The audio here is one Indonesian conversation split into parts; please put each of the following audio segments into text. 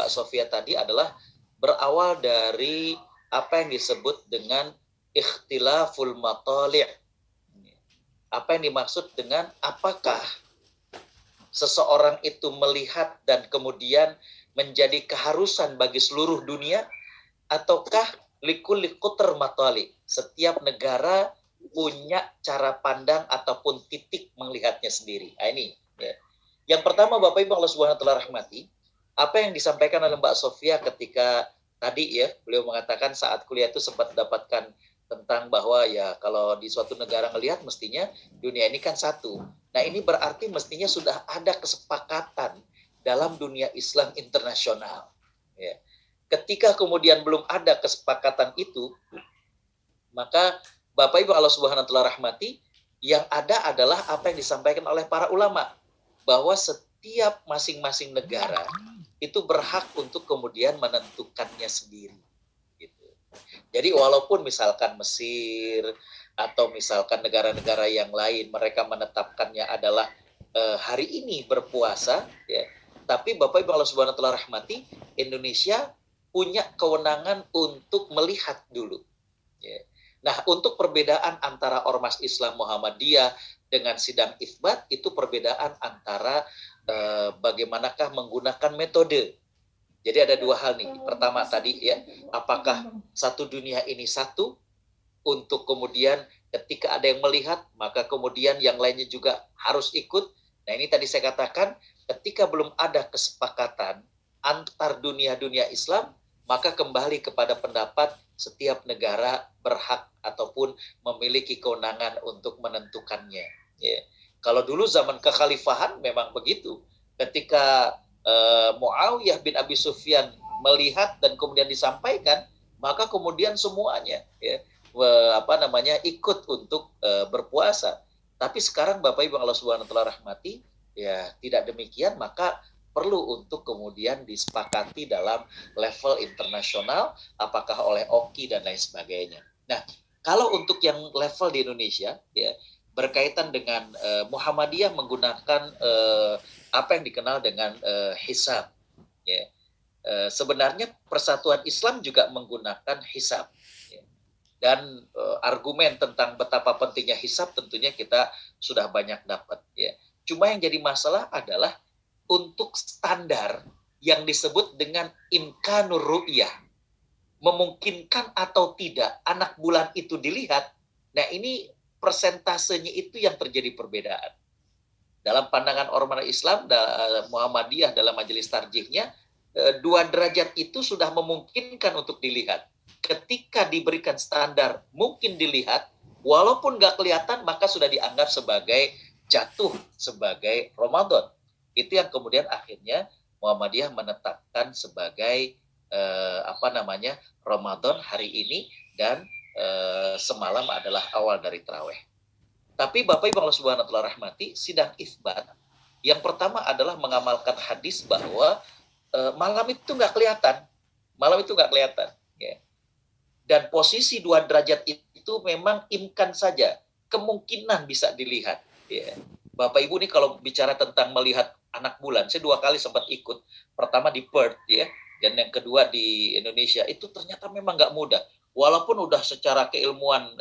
Mbak Sofia tadi adalah berawal dari apa yang disebut dengan ikhtilaful matali'. Apa yang dimaksud dengan apakah seseorang itu melihat dan kemudian menjadi keharusan bagi seluruh dunia, ataukah likulli qutr matali, setiap negara punya cara pandang ataupun titik melihatnya sendiri. Nah, ini ya. Yang pertama, Bapak Ibu Allah Subhanahu wa taala rahmati, apa yang disampaikan oleh Mbak Sofia ketika tadi ya, beliau mengatakan saat kuliah itu sempat mendapatkan tentang bahwa ya kalau di suatu negara melihat mestinya dunia ini kan satu. Nah, ini berarti mestinya sudah ada kesepakatan dalam dunia Islam internasional. Ya. Ketika kemudian belum ada kesepakatan itu, maka Bapak Ibu Allah Subhanahu wa taala rahmati, yang ada adalah apa yang disampaikan oleh para ulama, bahwa setiap masing-masing negara itu berhak untuk kemudian menentukannya sendiri. Gitu. Jadi walaupun misalkan Mesir atau misalkan negara-negara yang lain mereka menetapkannya adalah hari ini berpuasa, ya, tapi Bapak Ibu Allah Subhanahu wa taala rahmati, Indonesia punya kewenangan untuk melihat dulu. Ya. Nah, untuk perbedaan antara Ormas Islam Muhammadiyah dengan sidang itsbat, itu perbedaan antara bagaimanakah menggunakan metode. Jadi ada dua hal nih. Pertama tadi ya, apakah satu dunia ini satu, untuk kemudian ketika ada yang melihat, maka kemudian yang lainnya juga harus ikut. Nah, ini tadi saya katakan, ketika belum ada kesepakatan antar dunia-dunia Islam, maka kembali kepada pendapat setiap negara berhak ataupun memiliki kewenangan untuk menentukannya. Ya. Kalau dulu zaman kekhalifahan memang begitu. Ketika Muawiyah bin Abi Sufyan melihat dan kemudian disampaikan, maka kemudian semuanya ya, ikut untuk berpuasa. Tapi sekarang Bapak Ibu Allah Subhanahu wa taala rahmati, ya tidak demikian, maka perlu untuk kemudian disepakati dalam level internasional, apakah oleh OKI dan lain sebagainya. Nah, kalau untuk yang level di Indonesia, ya berkaitan dengan Muhammadiyah menggunakan apa yang dikenal dengan hisab. Ya. Sebenarnya Persatuan Islam juga menggunakan hisab. Ya. Dan argumen tentang betapa pentingnya hisab tentunya kita sudah banyak dapat. Ya. Cuma yang jadi masalah adalah untuk standar yang disebut dengan imkanur ru'yah, memungkinkan atau tidak anak bulan itu dilihat. Nah, ini persentasenya itu yang terjadi perbedaan. Dalam pandangan Ormas Islam, Muhammadiyah dalam majelis tarjihnya, 2 derajat itu sudah memungkinkan untuk dilihat. Ketika diberikan standar mungkin dilihat, walaupun nggak kelihatan, maka sudah dianggap sebagai jatuh sebagai Ramadan. Itu yang kemudian akhirnya Muhammadiyah menetapkan sebagai Ramadan hari ini, dan semalam adalah awal dari tarawih. Tapi Bapak Ibu Allah Subhanahu wa taala rahmati, sidang itsbat yang pertama adalah mengamalkan hadis bahwa malam itu nggak kelihatan, ya. Dan posisi 2 derajat itu memang imkan saja, kemungkinan bisa dilihat. Ya. Bapak Ibu nih kalau bicara tentang melihat anak bulan, saya 2 kali sempat ikut. Pertama di Perth ya, dan yang kedua di Indonesia. Itu ternyata memang nggak mudah. Walaupun udah secara keilmuan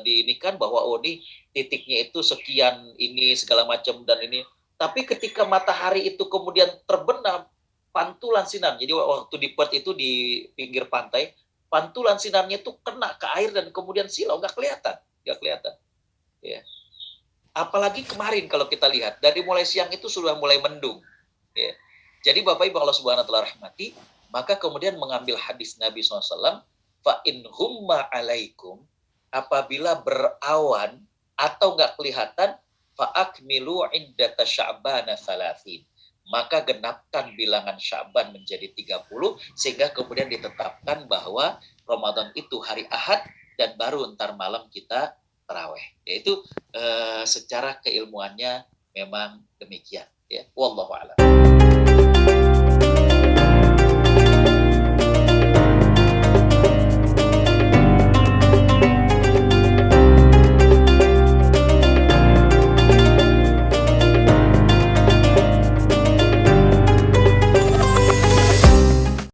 diinikan bahwa ini titiknya itu sekian ini segala macam dan ini. Tapi ketika matahari itu kemudian terbenam, pantulan sinar. Jadi waktu di Perth itu di pinggir pantai, pantulan sinarnya itu kena ke air dan kemudian silau, nggak kelihatan. Ya. Apalagi kemarin kalau kita lihat, dari mulai siang itu sudah mulai mendung. Ya. Jadi Bapak Ibu Allah Subhanahu wa taala rahmati, maka kemudian mengambil hadis Nabi SAW, fa in humma alaikum, apabila berawan atau nggak kelihatan, fa akmilu iddata sya'bana thalathin, maka genapkan bilangan Sya'ban menjadi 30, sehingga kemudian ditetapkan bahwa Ramadan itu hari Ahad dan baru ntar malam kita tarawih. Yaitu secara keilmuannya memang demikian. Ya, wallahu a'lam.